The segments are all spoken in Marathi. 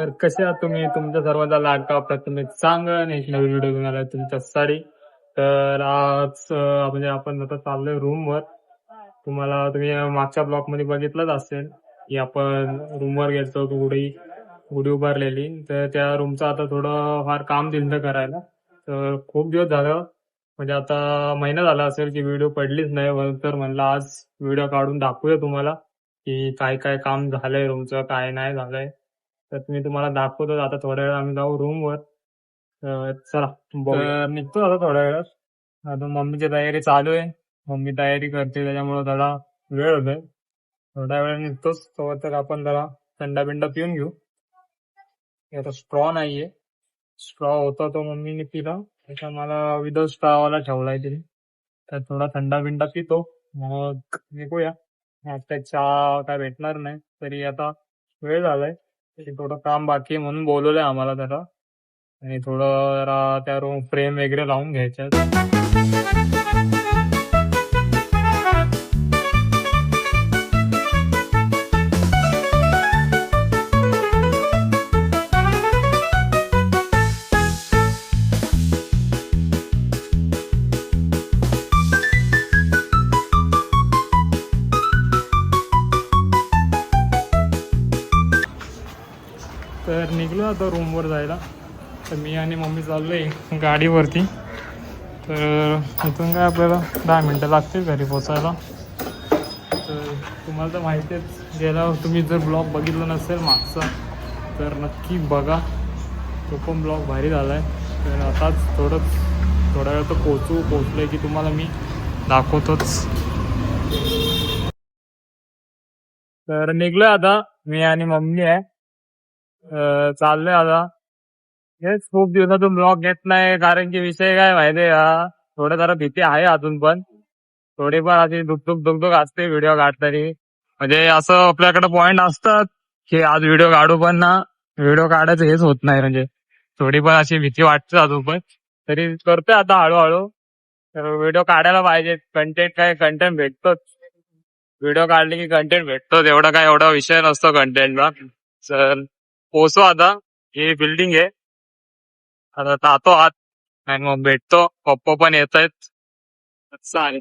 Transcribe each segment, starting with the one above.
तर कसे आहात तुम्ही? तुमच्या सर्वांचा लाडका प्रथमेश चांगलं आणि एक नवीन व्हिडिओ घेऊन आलाय तुमच्यासाठी. तर आज म्हणजे आपण आता चाललोय रूमवर. तुम्ही मागच्या ब्लॉग मध्ये बघितलंच असेल की आपण रूमवर गेलतो, गुढी उभारलेली. तर त्या रूमचं आता थोडं फार काम दिलं करायला. तर खूप दिवस झालं, म्हणजे आता महिना झाला असेल की व्हिडिओ पडलीच नाही. म्हणून तर म्हणलं आज व्हिडिओ काढून दाखवूया तुम्हाला की काय काय काम झालंय रूमचं, काय नाही झालंय. तर मी तुम्हाला दाखवतो. आता थोड्या वेळ आम्ही जाऊ रूमवर. चला तर निघतो आता थोड्या वेळात. आता मम्मीची तयारी चालू आहे. मम्मी तयारी करते, त्याच्यामुळे थोडा वेळ होतोय. थोड्या वेळ निघतोच. तो तर आपण जरा थंडा बिंडा पिऊन घेऊ. आता स्ट्रॉ नाहीये, स्ट्रॉ होता तो मम्मीने पिला, त्याचा मला विदाउट स्ट्रॉ वाला ठेवलाय तिने. तर थोडा थंडा बिंडा पितो, मग निघूया. आता चहा काय भेटणार नाही, तरी आता वेळ झालाय. तरी थोडं काम बाकी आहे म्हणून बोलवलंय आम्हाला जरा. आणि थोडं जरा त्या रूम फ्रेम वगैरे लावून घ्यायच्यात. तर निघलो आता रूमवर जायला. तर मी आणि मम्मी चाललोय गाडीवरती. तर इथून काय आपल्याला 10 मिनटं लागतील घरी पोचायला. तर तुम्हाला तर माहितीच, गेला तुम्ही जर ब्लॉग बघितला नसेल मागचा तर नक्की बघा. तो पण ब्लॉग भारी झाला आहे. तर आताच थोड्या वेळ तर पोचलोय की तुम्हाला मी दाखवतोच. तर निघलोय आता, मी आणि मम्मी आहे. चाललोय आता. हेच खूप दिवसातून ब्लॉग घेत नाही, कारण की विषय काय माहितीये का, थोडं जरा भीती आहे अजून पण. थोडीफार अशी दुखदुख असते व्हिडिओ काढताना. म्हणजे असं आपल्याकडे पॉइंट असतात की आज व्हिडिओ काढू, पण ना व्हिडिओ काढायचं हेच होत नाही. म्हणजे थोडीफार अशी भीती वाटते अजून पण. तरी करतोय आता हळूहळू. तर व्हिडिओ काढायला पाहिजे. कंटेंट भेटतोच. व्हिडिओ काढले की कंटेंट भेटतोच. एवढा विषय नसतो कंटेंटचा. तर पोचू आता. ही बिल्डिंग आहे. आता जातो आत आणि मग भेटतो. पप्पा पण येत आहेत. चालेल.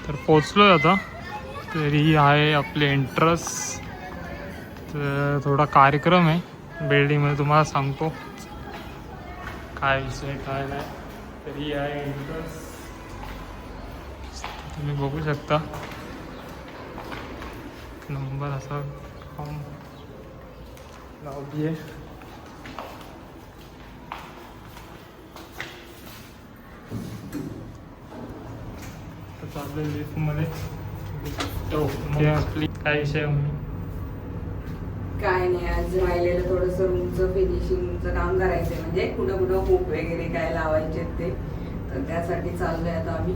तर पोचलोय आता. तर ही आहे आपली एंट्रन्स. तर थोडा कार्यक्रम आहे बिल्डिंग मध्ये, तुम्हाला सांगतो काय विषय काय नाही. तर ही आहे एंट्रन्स, तुम्ही बघू शकता. नंबर असा लावली आहे. चालू लिफ्ट मध्ये. आपली काय विषय काय नाही, आज राहिलेलं थोडस रूमचं फिनिशिंगचं काम करायचंय. म्हणजे कुठं कुठं हुक वगैरे काय लावायचे ते, तर त्यासाठी चाललोय आता आम्ही.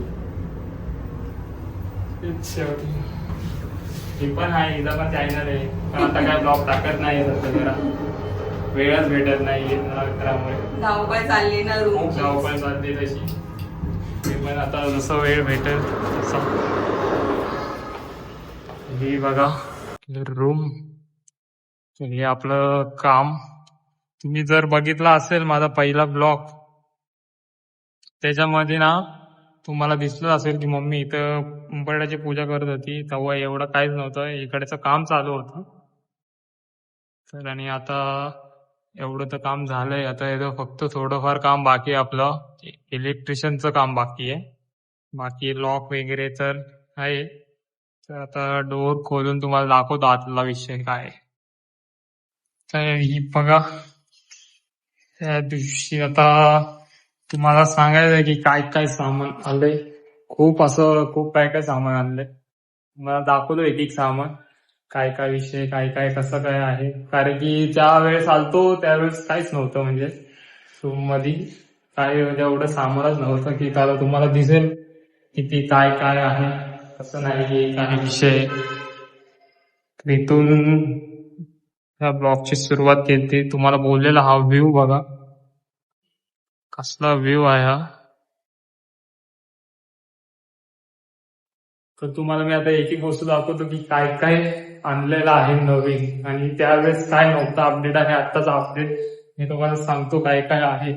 शेवटी ही पण आहे, हिला पण चॅनल आहे, पण आता काय ब्लॉग टाकत नाही. जरा वेळच भेटत नाही त्यामुळे. धावपळ चालली ना रूम, खूप धावपळ चालली तशी. पण आता जसं वेळ भेटेल तसं. ही बघा रूम. हे आपलं काम. तुम्ही जर बघितला असेल माझा पहिला ब्लॉग, त्याच्यामध्ये ना तुम्हाला दिसलं असेल की मम्मी इथं कुंभाराची पूजा करत होती. तेव्हा एवढं काहीच नव्हतं, इकडचं काम चालू होतं. तर आणि आता एवढं तर काम झालंय. आता इथं फक्त थोडंफार काम बाकी आहे. आपलं इलेक्ट्रिशियनचं काम बाकी आहे. बाकी लॉक वगैरे तर आहे. तर आता डोअर खोलून तुम्हाला दाखवतो आतला विषय काय आहे. तर ही बघा, त्या दिवशी आता तुम्हाला सांगायचंय की काय काय सामान आलंय. खूप काय काय सामान आणलंय. मला दाखवतो एक एक सामान, काय काय विषय, काय काय कसं काय आहे. कारण की ज्या वेळेस आलतो त्यावेळेस काहीच नव्हतं, म्हणजे रूम मध्ये काय म्हणजे एवढं सामानच नव्हतं की त्याला तुम्हाला दिसेल किती काय काय आहे. कसं नाही काय विषय. इथून ह्या ब्लॉगची सुरुवात केली. तुम्हाला बोललेला हा व्ह्यू बघा, कसला व्ह्यू आहे हा. तर तुम्हाला मी आता एक एक वस्तू दाखवतो की काय काय आणलेलं आहे नवीन आणि त्यावेळेस काय नव्हतं अपडेट आणि आत्ताचा अपडेट मी तुम्हाला सांगतो काय काय आहे.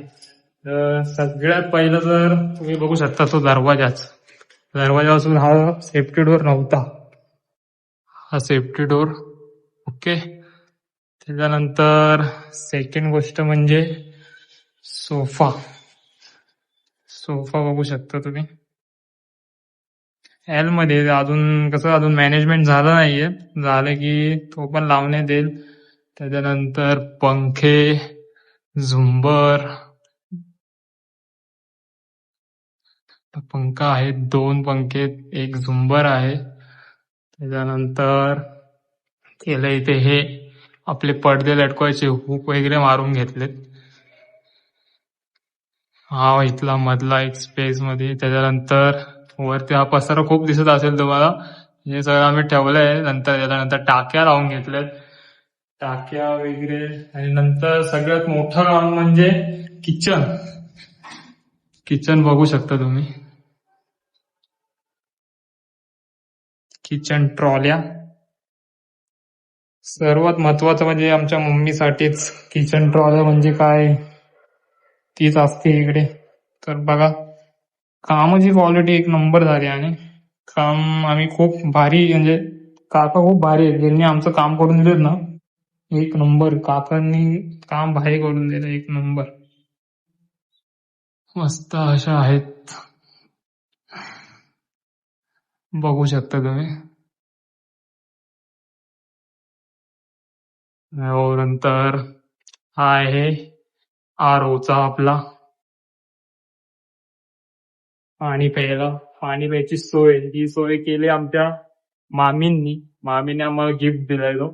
तर सगळ्यात पहिलं तर तुम्ही बघू शकता तो दरवाजा असून हा सेफ्टी डोर नव्हता. हा सेफ्टी डोर. ओके. त्याच्यानंतर सेकंड गोष्ट म्हणजे सोफा बघू शकता तुम्ही. एल मध्ये अजून कसं अजून मॅनेजमेंट झालं नाहीये, झालं की तो पण लावण्यात येईल. त्याच्यानंतर पंखे, झुंबर, पंखा आहे, 2 पंखे, एक झुंबर आहे. त्याच्यानंतर केलं इथे हे आपले पडदे लटकवायचे हुक वगैरे मारून घेतलेत. हा इथला मधला एक स्पेस मध्ये. त्याच्यानंतर वरती हा पसारा खूप दिसत असेल तुम्हाला, हे सगळं आम्ही ठेवलंय. त्याच्यानंतर टाक्या लावून घेतल्यात, टाक्या वगैरे. आणि नंतर सगळ्यात मोठं काम म्हणजे किचन बघू शकता तुम्ही. किचन ट्रॉल्या. सर्वात महत्वाचं म्हणजे आमच्या मम्मीसाठीच किचन ट्रॉल्या म्हणजे काय तीच असते इकडे. तर बघा कामाची क्वालिटी एक नंबर झाली आणि काम आम्ही खूप भारी म्हणजे काका खूप भारी आहेत. ज्यांनी आमचं काम करून दिलं ना एक नंबर. काकांनी काम भारी करून दिलं एक नंबर. मस्त अशा आहेत बघू शकता तुम्ही. नंतर हा आहे आरओचा आपला पाणी प्यायची सोय. ही सोय केली आमच्या मामीने आम्हाला गिफ्ट दिलाय तो.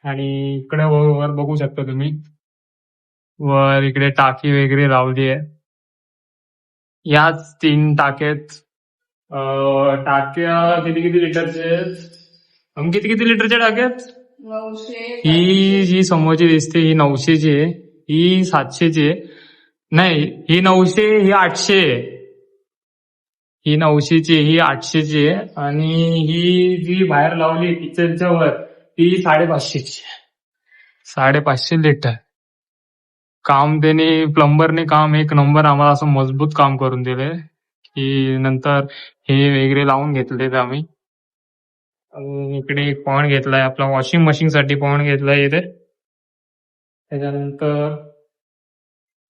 आणि इकडे वर बघू शकता तुम्ही, वर इकडे टाकी वगैरे लावली आहे. याच 3 टाक्यात टाक्या किती किती लिटरचे आहेत? किती लिटरच्या टाक्यात? 900. ही जी समोरची दिसते ही 900ची आहे, ही 700ची आहे. नाही, ही 900, ही 800 आहे. ही 900ची, ही 800ची आहे. आणि ही जी बाहेर लावली किचनच्या वर ती 550ची. 550 लिटर. काम त्याने प्लंबरने काम एक नंबर आम्हाला असं मजबूत काम करून दिले की नंतर हे वगैरे लावून घेतलेत आम्ही. इकडे एक पॉइंट घेतलाय आपला वॉशिंग मशीन साठी पॉइंट घेतलाय इथे. त्याच्यानंतर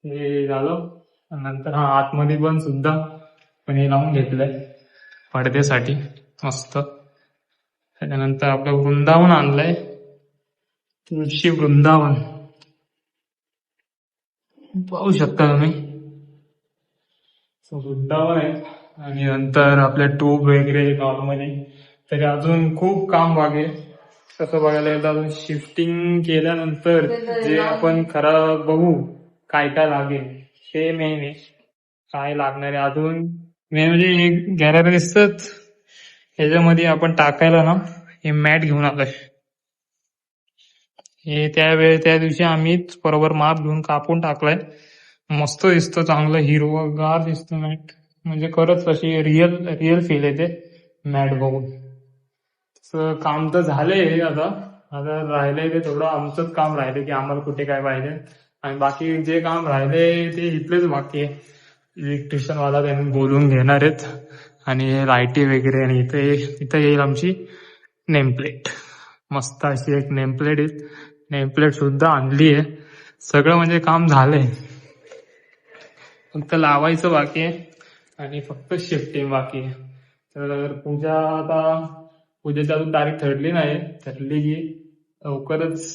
हे झालं. नंतर हा आतमध्ये पण सुद्धा पण हे लावून घेतलंय पडद्यासाठी मस्त. त्याच्यानंतर आपलं वृंदावन आणलंय, तुळशी वृंदावन पाहू शकता तुम्ही. वृंदावन आहे. आणि नंतर आपल्या ट्यूब वगैरे नॉर्मली. तरी अजून खूप काम बाकी आहे. तसं बघायला गेलं अजून शिफ्टिंग केल्यानंतर जे आपण खरं बघू काय काय लागेल ते मेन आहे. काय लागणार आहे अजून मेन म्हणजे गॅलरी दिसत ह्याच्यामध्ये आपण टाकायला ना हे मॅट घेऊन आलोय. हे त्या दिवशी आम्हीच बरोबर माप घेऊन कापून टाकलाय. मस्त दिसतं, चांगलं हिरवगार दिसतं मॅट. म्हणजे खरंच अशी रिअल फील येते मॅट बघून. तसं काम तर झालंय. आता राहिलंय ते थोडं आमचंच काम राहिलंय की आम्हाला कुठे काय पाहिजे. आणि बाकी जे काम राहिलंय ते इथलेच बाकी आहे. इलेक्ट्रिशियन वाला त्यांनी बोलून घेणार आहेत. आणि लाईटी वगैरे. आणि इथे येईल आमची नेमप्लेट. मस्त अशी एक नेमप्लेट आहे. नेमप्लेट सुद्धा आणली आहे. सगळं म्हणजे काम झालंय, फक्त लावायचं बाकी आहे आणि फक्त शिफ्टिंग बाकी आहे. तर पूजेची अजून तारीख ठरली नाही. ठरली की लवकरच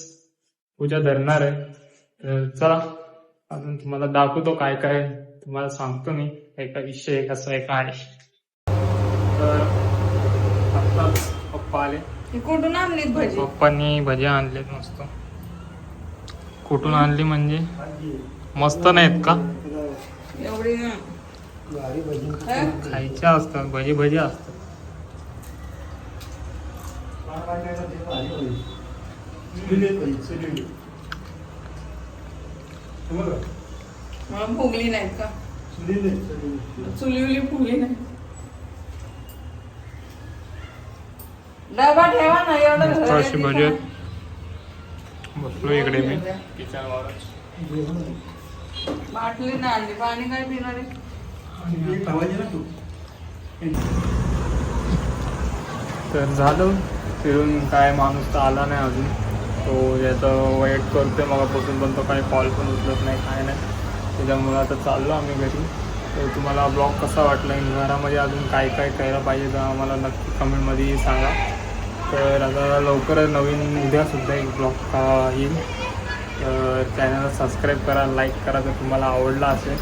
पूजा धरणार आहे. तर चला अजून तुम्हाला दाखवतो काय काय तुम्हाला सांगतो मी एका विषय कसं आहे काय. तर आत्ताच पप्पा आले. कुठून आणलीत भजी? पप्पांनी भज्या आणलेत मस्त. कुठून आणली म्हणजे मस्त नाहीत का? एवढी खायच्या असतात भजी असतात. मला फुगली नाहीत का? चुली फुगली नाही. डबा ठेवा ना एवढं मस्त घर अशी आहे भजी आहेत. तिथं. बसलो इकडे मी किचनवरच. बाटली नाही आणली पाणी काय पिणार आहे तर झालं फिरून, काय माणूस तर आला नाही अजून. तो याचं वेट करतोय मगापासून, पण तो काही कॉल पण उचलत नाही, काय नाही. त्याच्यामुळं आता चाललो आम्ही घरी. तर तुम्हाला ब्लॉग कसा वाटला, घरामध्ये अजून काय काय करायला पाहिजे तर आम्हाला नक्की कमेंटमध्ये सांगा. तर आता लवकरच नवीन उद्यासुद्धा एक ब्लॉग येईल. तर चॅनलला सबस्क्राईब करा, लाईक करा जर तुम्हाला आवडला असेल.